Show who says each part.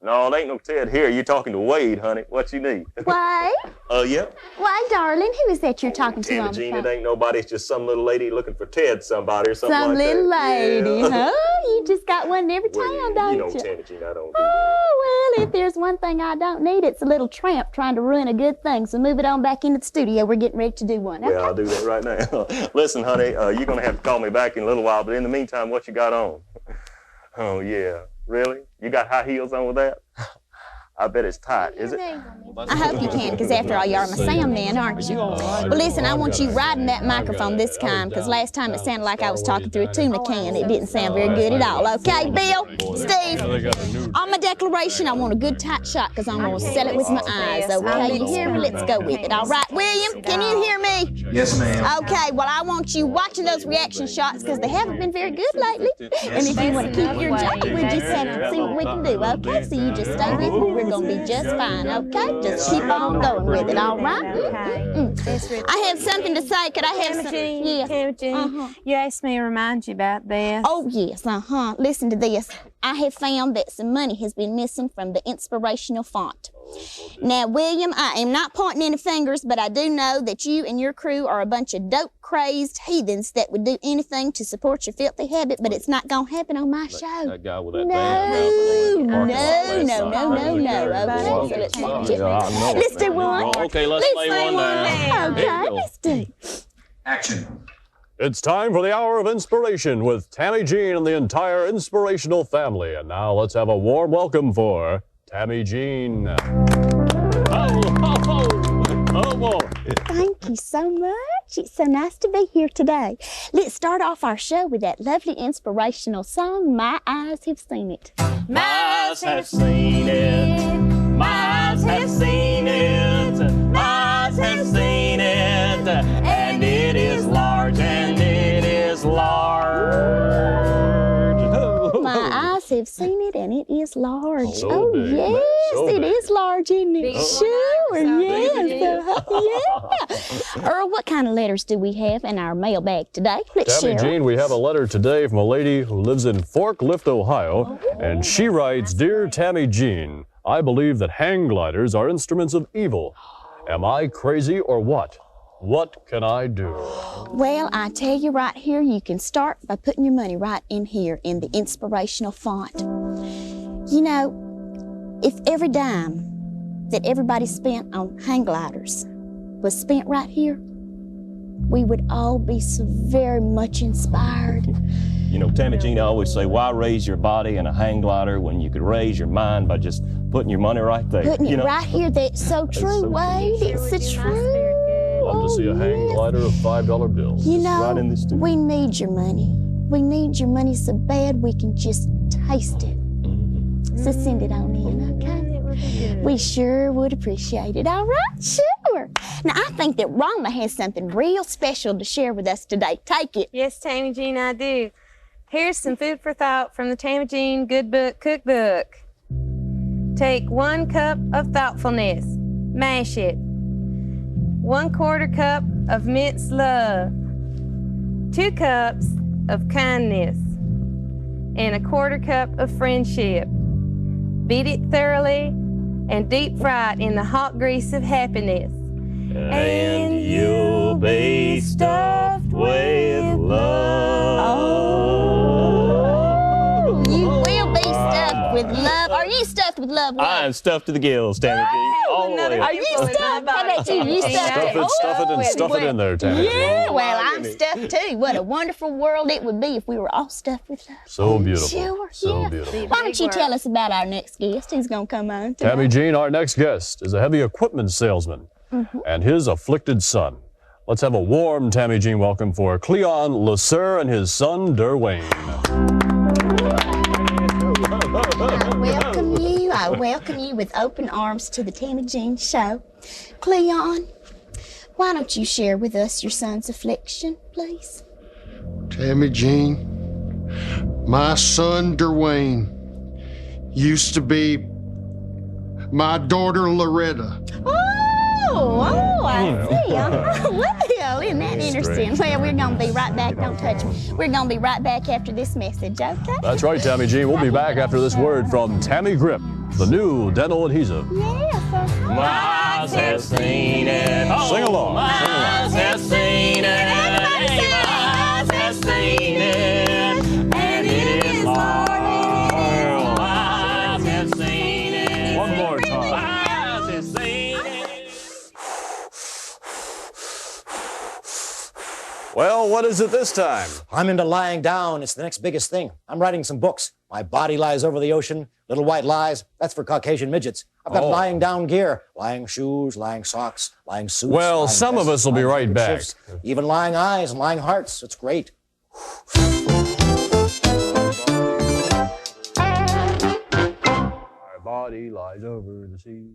Speaker 1: No, there ain't no Ted here. You're talking to Wade, honey. What you need?
Speaker 2: Wade?
Speaker 1: Yep.
Speaker 2: Why, darling, who is that you're talking to on the
Speaker 1: Tammy Jean,
Speaker 2: phone?
Speaker 1: it ain't nobody. It's just some little lady looking for Ted somebody or something
Speaker 2: Some
Speaker 1: like that.
Speaker 2: little lady,
Speaker 1: Yeah.
Speaker 2: huh? You just got one in every town,
Speaker 1: Well,
Speaker 2: don't
Speaker 1: you know,
Speaker 2: you?
Speaker 1: Tammy Jean, I don't do that.
Speaker 2: Oh, well, if there's one thing I don't need, it's a little tramp trying to ruin a good thing. So move it on back into the studio. We're getting ready to do one. Okay?
Speaker 1: Well, I'll do that right now. Listen, honey, you're going to have to call me back in a little while, but in the meantime, what you got on? Oh, yeah. Really? You got high heels on with that? I bet it's tight, is it?
Speaker 2: I hope you can, because after all, you're my sound man, aren't you? Well, listen, I want you riding that microphone this time, because last time it sounded like I was talking through a tuna can. It didn't sound very good at all. Okay, Bill, Steve, on my declaration, I want a good tight shot, because I'm going to sell it with my eyes, okay? You hear me? Let's go with it, all right? William, can you hear me?
Speaker 3: Yes, ma'am.
Speaker 2: Okay, well, I want you watching those reaction shots, because they haven't been very good lately. And if you want to keep your job, we'll just have to see what we can do, okay? So you just stay with me. We're going to be just fine, okay? Just keep on going with it, all right? I have something to say. Could I have something? Yes.
Speaker 4: Tammy Jean, you asked me to remind you about this.
Speaker 2: Oh, yes, Listen to this. I have found that some money has been missing from the inspirational font. Now, William, I am not pointing any fingers, but I do know that you and your crew are a bunch of dope-crazed heathens that would do anything to support your filthy habit, but it's not going to happen on my show.
Speaker 1: That guy with that
Speaker 2: No.
Speaker 1: Okay,
Speaker 2: Okay, so let's do one.
Speaker 1: Okay, let's lay one down.
Speaker 2: Okay, let's do.
Speaker 3: Action.
Speaker 5: It's time for the Hour of Inspiration with Tammy Jean and the entire inspirational family. And now let's have a warm welcome for Tammy Jean.
Speaker 2: Thank you so much. It's so nice to be here today. Let's start off our show with that lovely inspirational song, My Eyes Have Seen It.
Speaker 1: My eyes have seen it. My eyes have seen it. My eyes have seen it. And it is large, and it is large.
Speaker 2: My eyes have seen it, and it is large.
Speaker 5: So big,
Speaker 2: yes,
Speaker 5: so
Speaker 2: it
Speaker 5: big.
Speaker 2: is large, isn't it?
Speaker 4: Big
Speaker 2: Sure,
Speaker 4: one.
Speaker 2: yes. Yeah. Earl, what kind of letters do we have in our mailbag today? Let's
Speaker 5: Tammy
Speaker 2: share 'em.
Speaker 5: Jean, we have a letter today from a lady who lives in Forklift, Ohio, and she writes, Dear Tammy Jean, I believe that hang gliders are instruments of evil. Am I crazy or what? What can I do?
Speaker 2: Well, I tell you right here, you can start by putting your money right in here in the inspirational font. You know, if every dime that everybody spent on hang gliders was spent right here, we would all be so very much inspired.
Speaker 1: You know, Tammy Jean, I always say, why raise your body in a hang glider when you could raise your mind by just putting your money right there?
Speaker 2: Putting
Speaker 1: you
Speaker 2: it
Speaker 1: know?
Speaker 2: right here, that's so true,
Speaker 1: so
Speaker 2: Wade. It's the truth.
Speaker 5: Love to see a hang glider of $5 bills.
Speaker 2: You know,
Speaker 1: right in the studio.
Speaker 2: we need your money. We need your money so bad we can just taste it. So send it on in, okay? We sure would appreciate it. All right, sure. Now, I think that Rhonda has something real special to share with us today. Take it.
Speaker 4: Yes, Tammy Jean, I do. Here's some food for thought from the Tammy Jean Good Book Cookbook. Take 1 cup of thoughtfulness, mash it. 1/4 cup of minced love, 2 cups of kindness, and 1/4 cup of friendship. Beat it thoroughly and deep fry it in the hot grease of happiness.
Speaker 1: And you'll be stuffed with love.
Speaker 2: Oh, you will be stuffed with love. Are you stuffed with love? Wade?
Speaker 1: I am stuffed to the gills, Tammy Jean. All the way
Speaker 2: Are
Speaker 1: up.
Speaker 2: you stuffed? How about you? You stuffed?
Speaker 5: Stuff it in there, Tammy.
Speaker 2: Yeah, well, I'm
Speaker 1: goodness.
Speaker 2: stuffed too. What a wonderful world it would be if we were all stuffed with love.
Speaker 5: So beautiful.
Speaker 2: Sure,
Speaker 5: So
Speaker 2: yeah.
Speaker 5: beautiful.
Speaker 2: Why don't you tell us about our next guest? Who's going to come on today?
Speaker 5: Tammy Jean, our next guest, is a heavy equipment salesman and his afflicted son. Let's have a warm Tammy Jean welcome for Cleon LeSueur and his son, Derwayne.
Speaker 2: I welcome you with open arms to the Tammy Jean Show. Cleon, why don't you share with us your son's affliction, please?
Speaker 6: Tammy Jean, my son Derwayne used to be my daughter Loretta.
Speaker 2: Oh, I see. Well, isn't that interesting? Well, we're going to be right back. Don't touch me. We're going to be right back after this message, okay?
Speaker 5: That's right, Tammy Jean. We'll be back after this word from Tammy Grip. The new dental adhesive.
Speaker 1: My eyes have seen it. Oh,
Speaker 5: Sing along.
Speaker 1: My
Speaker 5: Sing along.
Speaker 1: eyes have seen it.
Speaker 2: Everybody sing.
Speaker 1: My eyes have seen it. And it is large. My eyes have seen it.
Speaker 5: One more time.
Speaker 1: My eyes have seen it.
Speaker 5: Well, what is it this time?
Speaker 3: I'm into lying down. It's the next biggest thing. I'm writing some books. My body lies over the ocean. Little white lies. That's for Caucasian midgets. I've got
Speaker 5: Oh.
Speaker 3: lying down gear. Lying shoes, lying socks, lying suits.
Speaker 5: Well,
Speaker 3: lying
Speaker 5: some of
Speaker 3: vests,
Speaker 5: us will be
Speaker 3: lying
Speaker 5: right back.
Speaker 3: handkerchiefs, even lying eyes and lying hearts. It's great.
Speaker 5: Our body lies over the sea.